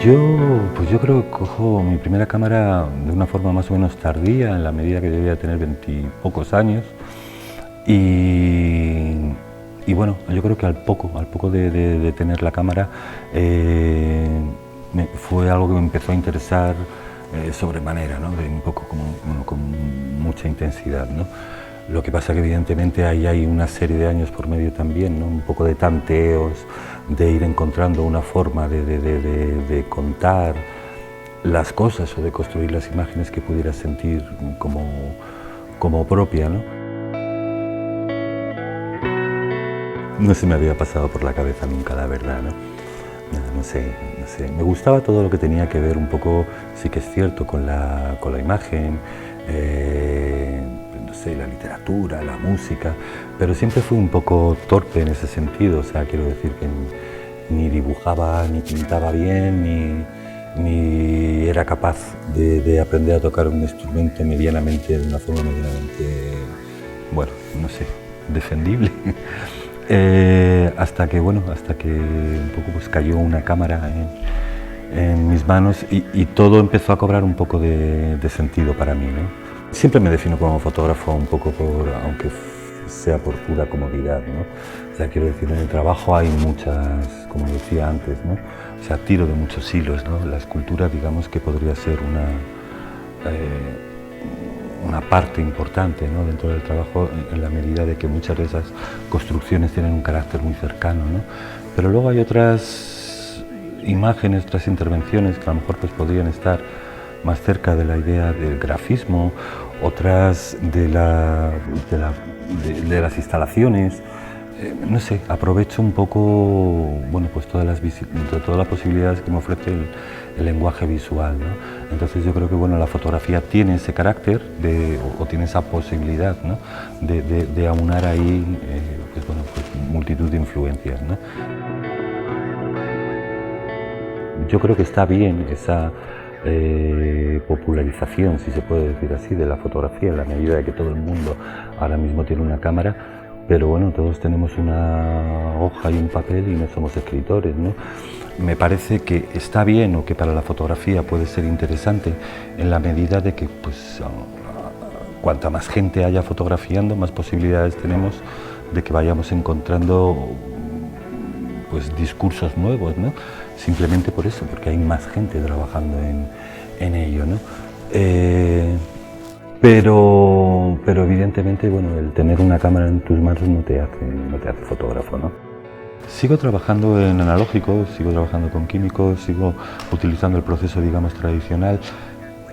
Pues yo creo que cojo mi primera cámara de una forma más o menos tardía, en la medida que debía tener 20 y pocos años. Y, y bueno, yo creo que al poco de tener la cámara, fue algo que me empezó a interesar sobremanera, ¿no? Un poco con mucha intensidad, ¿no? Lo que pasa que evidentemente ahí hay una serie de años por medio también, ¿no? Un poco de tanteos, de ir encontrando una forma de contar las cosas o de construir las imágenes que pudiera sentir como propia, ¿no? No se me había pasado por la cabeza nunca, la verdad, ¿no? No sé. Me gustaba todo lo que tenía que ver un poco, sí que es cierto, con la imagen, no sé, la literatura, la música, pero siempre fui un poco torpe en ese sentido, o sea, quiero decir que ni dibujaba, ni pintaba bien, ni era capaz de aprender a tocar un instrumento medianamente, de una forma medianamente, bueno, no sé, defendible. Hasta que un poco pues cayó una cámara en mis manos y todo empezó a cobrar un poco de sentido para mí, ¿no? Siempre me defino como fotógrafo un poco aunque sea por pura comodidad, ¿no? O sea, quiero decir, en el trabajo hay muchas, como decía antes, ¿no? O sea, tiro de muchos hilos, ¿no? La escultura, digamos que podría ser una parte importante, ¿no? Dentro del trabajo, en la medida de que muchas de esas construcciones tienen un carácter muy cercano, ¿no? Pero luego hay otras imágenes, otras intervenciones que a lo mejor pues podrían estar más cerca de la idea del grafismo, otras de las instalaciones. No sé, aprovecho un poco, bueno, pues todas las posibilidades que me ofrece el lenguaje visual, ¿no? Entonces yo creo que, bueno, la fotografía tiene ese carácter o tiene esa posibilidad, ¿no? de aunar ahí, pues, bueno, pues multitud de influencias, ¿no? Yo creo que está bien esa popularización, si se puede decir así, de la fotografía, en la medida de que todo el mundo ahora mismo tiene una cámara, pero bueno, todos tenemos una hoja y un papel y no somos escritores, ¿no? Me parece que está bien, o que para la fotografía puede ser interesante, en la medida de que pues, cuanta más gente haya fotografiando, más posibilidades tenemos de que vayamos encontrando pues discursos nuevos, ¿no? Simplemente por eso, porque hay más gente trabajando en ello, ¿no? Pero evidentemente, bueno, el tener una cámara en tus manos no te hace fotógrafo, ¿no? Sigo trabajando en analógico, sigo trabajando con químicos, sigo utilizando el proceso, digamos, tradicional,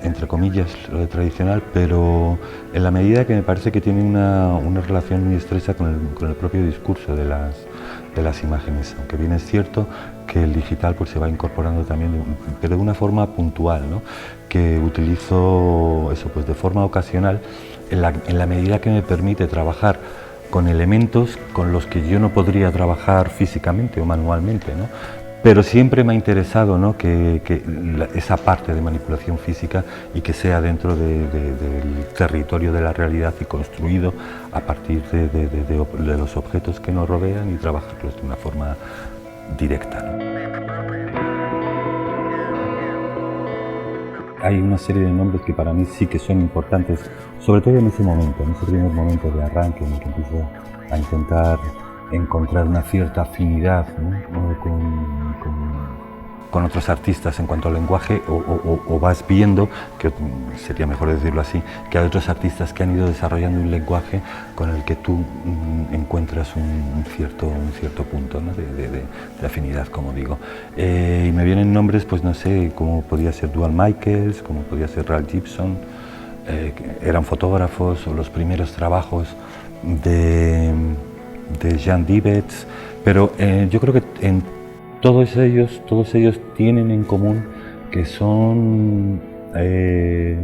entre comillas, lo de tradicional, pero en la medida que me parece que tiene una relación muy estrecha con el propio discurso de las imágenes, aunque bien es cierto que el digital pues se va incorporando también, pero de una forma puntual, ¿no? Que utilizo eso pues de forma ocasional, en la medida que me permite trabajar con elementos con los que yo no podría trabajar físicamente o manualmente, ¿no? Pero siempre me ha interesado, ¿no? que esa parte de manipulación física y que sea dentro del territorio de la realidad y construido a partir de los objetos que nos rodean y trabajarlos de una forma directa, ¿no? Hay una serie de nombres que para mí sí que son importantes, sobre todo en ese momento, en ese primer momento de arranque en el que empiezo a intentar encontrar una cierta afinidad, ¿no? con otros artistas en cuanto al lenguaje, o vas viendo, que sería mejor decirlo así, que hay otros artistas que han ido desarrollando un lenguaje con el que tú encuentras un cierto punto, ¿no? de afinidad, como digo. Y me vienen nombres, pues no sé, como podía ser Duane Michaels, como podía ser Ralph Gibson, que eran fotógrafos, o los primeros trabajos de Jean Divetz, pero yo creo que todos ellos tienen en común que son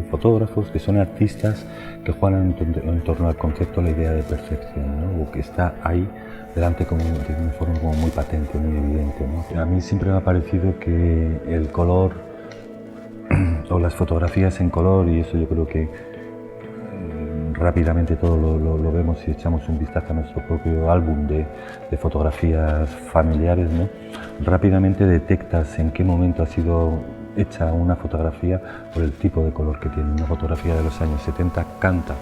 fotógrafos, que son artistas que juegan en torno al concepto, la idea de perfección, ¿no? O que está ahí delante como de una forma como muy patente, muy evidente, ¿no? A mí siempre me ha parecido que el color o las fotografías en color, y eso yo creo que rápidamente todo lo vemos si echamos un vistazo a nuestro propio álbum de fotografías familiares, ¿no? rápidamente detectas en qué momento ha sido hecha una fotografía por el tipo de color que tiene. Una fotografía de los años 70 canta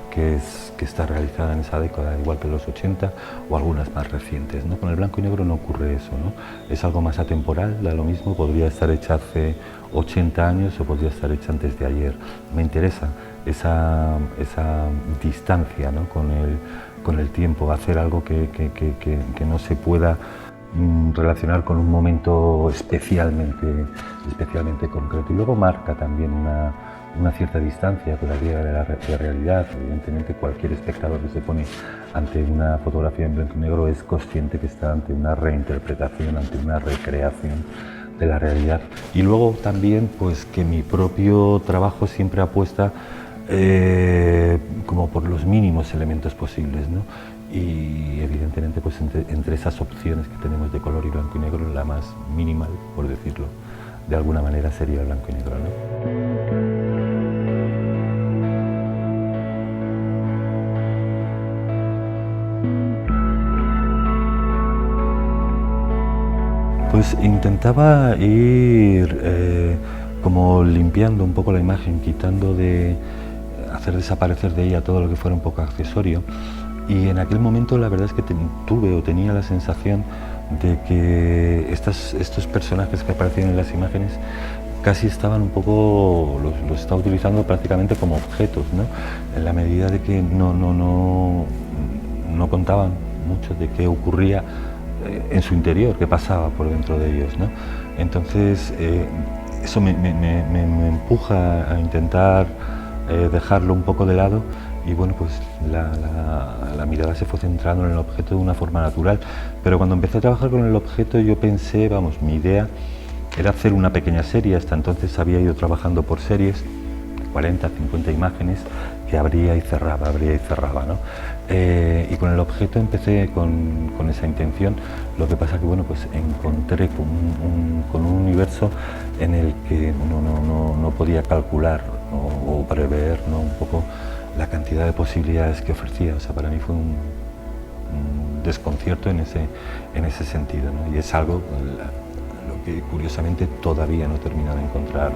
que está realizada en esa década, igual que los 80 o algunas más recientes, ¿no? Con el blanco y negro no ocurre eso, ¿no? Es algo más atemporal, da lo mismo, podría estar hecha hace 80 años o podría estar hecha antes de ayer. Me interesa esa distancia, ¿no? con el tiempo, hacer algo que no se pueda relacionar con un momento especialmente concreto. Y luego marca también una cierta distancia todavía de la realidad. Evidentemente cualquier espectador que se pone ante una fotografía en blanco y negro es consciente que está ante una reinterpretación, ante una recreación de la realidad. Y luego también pues que mi propio trabajo siempre apuesta como por los mínimos elementos posibles, ¿no? Y evidentemente pues entre esas opciones que tenemos de color y blanco y negro, la más minimal, por decirlo de alguna manera, sería el blanco y negro, ¿no? Pues intentaba ir como limpiando un poco la imagen, quitando hacer desaparecer de ella todo lo que fuera un poco accesorio. Y en aquel momento la verdad es que tenía la sensación de que estos personajes que aparecían en las imágenes casi estaban un poco, los estaba utilizando prácticamente como objetos, ¿no? En la medida de que no contaban mucho de qué ocurría en su interior, qué pasaba por dentro de ellos, ¿no? Entonces eso me empuja a intentar dejarlo un poco de lado. Y bueno, pues la mirada se fue centrando en el objeto de una forma natural. Pero cuando empecé a trabajar con el objeto yo pensé, vamos, mi idea era hacer una pequeña serie. Hasta entonces había ido trabajando por series, 40, 50 imágenes, que abría y cerraba, ¿no? Y con el objeto empecé con esa intención. Lo que pasa que bueno, pues encontré con un universo en el que no podía calcular o prever, ¿no? Un poco la cantidad de posibilidades que ofrecía. O sea, para mí fue un desconcierto en ese sentido, ¿no? Y es algo lo que curiosamente todavía no he terminado de encontrar